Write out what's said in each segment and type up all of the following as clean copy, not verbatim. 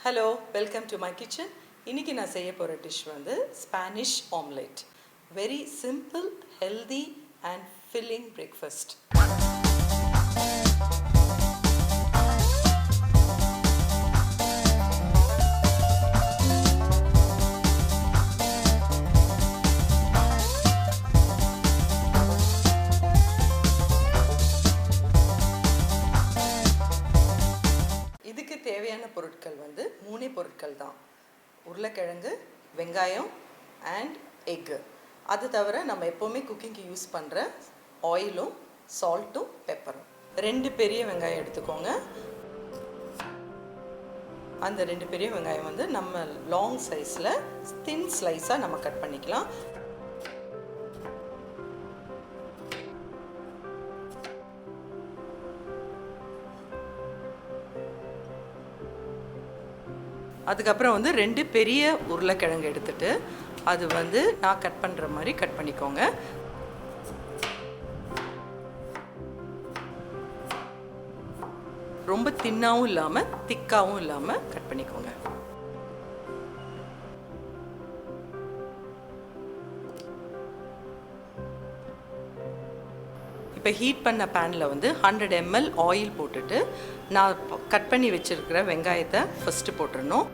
Hello, welcome to my kitchen. இன்னைக்கு நான் செய்ய போற டிஷ் வந்து Spanish Omelette. Very simple, healthy and filling breakfast. இதுக்கு தேவையான பொருட்கள் வந்து மூணே பொருட்கள் தான். உருளைக்கிழங்கு, வெங்காயம் அண்ட் எக்கு. அது தவிர நம்ம எப்போவுமே குக்கிங்க்கு யூஸ் பண்ணுற ஆயிலும் சால்ட்டும் பெப்பரும். 2 பெரிய வெங்காயம் எடுத்துக்கோங்க. அந்த 2 பெரிய வெங்காயம் வந்து நம்ம லாங் சைஸில் தின் ஸ்லைஸாக நம்ம கட் பண்ணிக்கலாம். அதுக்கப்புறம் வந்து 2 பெரிய உருளைக்கிழங்கு எடுத்துட்டு அது வந்து நான் கட் பண்ணுற மாதிரி கட் பண்ணிக்கோங்க. ரொம்ப தின்னாவும் இல்லாமல் திக்காவும் இல்லாமல் கட் பண்ணிக்கோங்க. இப்போ ஹீட் பண்ண பேனில் வந்து 100 ml ஆயில் போட்டுட்டு நான் கட் பண்ணி வச்சுருக்கிற வெங்காயத்தை ஃபஸ்ட்டு போட்டுடணும்.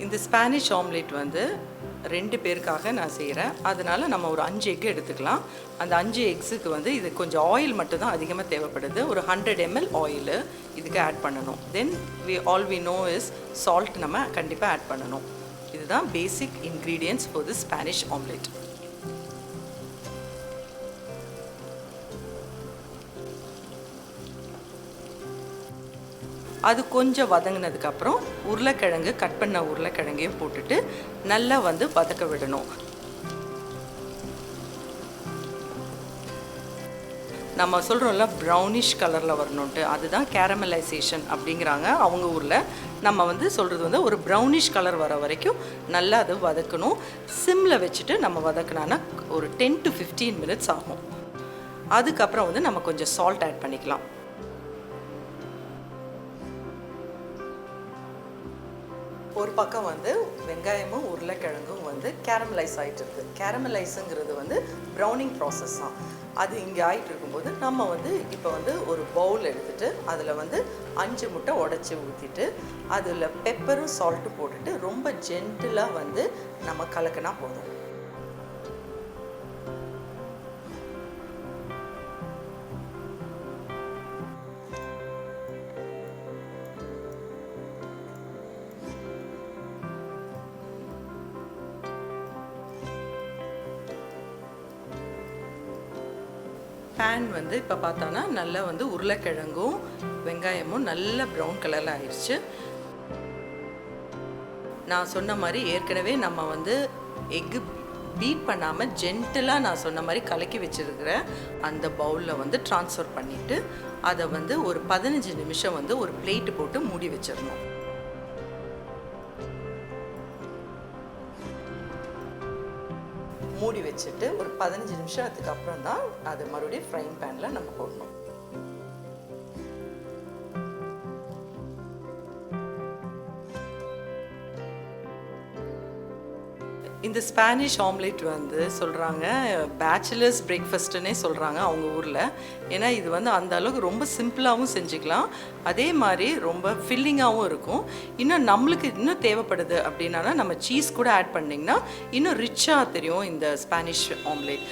இந்த ஸ்பானிஷ் ஆம்லேட் வந்து 2 பேருக்காக நான் செய்கிறேன். அதனால் நம்ம ஒரு 5 எக் எடுத்துக்கலாம். அந்த 5 எக்ஸுக்கு வந்து இது கொஞ்சம் ஆயில் மட்டும்தான் அதிகமாக தேவைப்படுது. ஒரு 100 ml ஆயிலு இதுக்கு ஆட் பண்ணணும். Then all we know is salt நம்ம கண்டிப்பாக ஆட் பண்ணணும். இதுதான் basic ingredients for the Spanish omelette. அது கொஞ்சம் வதங்கினதுக்கப்புறம் உருளைக்கிழங்கு கட் பண்ண உருளைக்கிழங்கையும் போட்டுட்டு நல்லா வந்து வதக்க விடணும். நம்ம சொல்கிறோம்ல ப்ரௌனிஷ் கலரில் வரணுன்ட்டு, அதுதான் கேரமலைசேஷன் அப்படிங்கிறாங்க அவங்க ஊரில். நம்ம வந்து சொல்கிறது வந்து ஒரு ப்ரௌனிஷ் கலர் வர வரைக்கும் நல்லா அது வதக்கணும். சிம்மில் வச்சுட்டு நம்ம வதக்கினான்னா ஒரு 10 to 15 minutes ஆகும். அதுக்கப்புறம் வந்து நம்ம கொஞ்சம் சால்ட் ஆட் பண்ணிக்கலாம். ஒரு பக்கம் வந்து வெங்காயமும் உருளைக்கிழங்கும் வந்து கேரமலைஸ் ஆகிட்டு இருக்குது. கேரமலைஸுங்கிறது வந்து ப்ரௌனிங் ப்ராசஸ் தான். அது இங்கே ஆகிட்டு இருக்கும்போது நம்ம வந்து இப்போ வந்து ஒரு பவுல் எடுத்துகிட்டு அதில் வந்து 5 முட்டை உடச்சி ஊற்றிட்டு அதில் பெப்பரும் சால்ட்டும் போட்டுட்டு ரொம்ப ஜென்டிலாக வந்து நம்ம கலக்கினா போதும். பேன் வந்து இப்போ பார்த்தோன்னா நல்லா வந்து உருளைக்கிழங்கும் வெங்காயமும் நல்ல ப்ரௌன் கலரில் ஆயிடுச்சு. நான் சொன்ன மாதிரி ஏற்கனவே நம்ம வந்து எக்கு பீட் பண்ணாமல் ஜென்டிலாக நான் சொன்ன மாதிரி கலக்கி வச்சுருக்கிற அந்த பவுலில் வந்து ட்ரான்ஸ்ஃபர் பண்ணிவிட்டு அதை வந்து ஒரு 15 நிமிஷம் வந்து ஒரு பிளேட்டு போட்டு மூடி வச்சிடணும். மூடி வச்சுட்டு ஒரு 15 நிமிஷத்துக்கு அப்புறம் தான் அது மறுபடியும் ஃப்ரைங் பேனில் நம்ம போடணும். இந்த ஸ்பானிஷ் ஆம்லேட் வந்து சொல்கிறாங்க பேச்சுலர்ஸ் பிரேக்ஃபாஸ்ட்டுன்னே சொல்கிறாங்க அவங்க ஊரில். ஏன்னா இது வந்து அந்த அளவுக்கு ரொம்ப சிம்பிளாகவும் செஞ்சுக்கலாம், அதே மாதிரி ரொம்ப ஃபில்லிங்காகவும் இருக்கும். இன்னும் நம்மளுக்கு இன்னும் தேவைப்படுது அப்படின்னா நம்ம சீஸ் கூட ஆட் பண்ணிங்கன்னா இன்னும் ரிச்சாக தெரியும் இந்த ஸ்பானிஷ் ஆம்லேட்.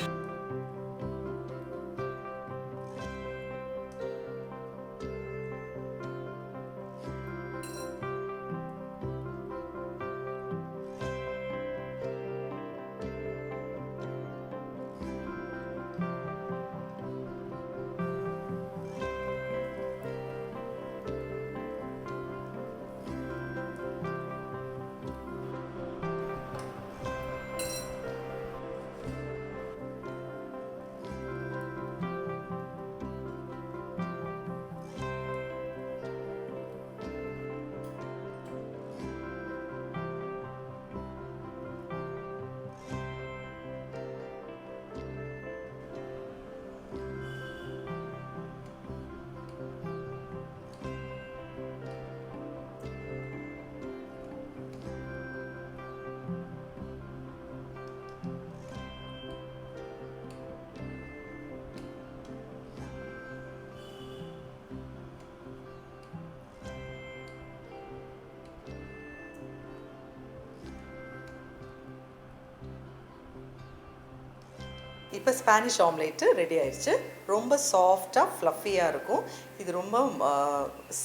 இப்போ ஸ்பானிஷ் ஆம்லேட்டு ரெடி ஆயிடுச்சு. ரொம்ப சாஃப்டாக ஃப்ளஃபியாக இருக்கும். இது ரொம்ப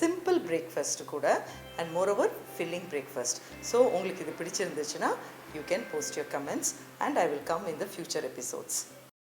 சிம்பிள் பிரேக்ஃபாஸ்ட் கூட and moreover filling breakfast. So உங்களுக்கு இது பிடிச்சிருந்துச்சுன்னா you can post your comments and I will come in the future episodes.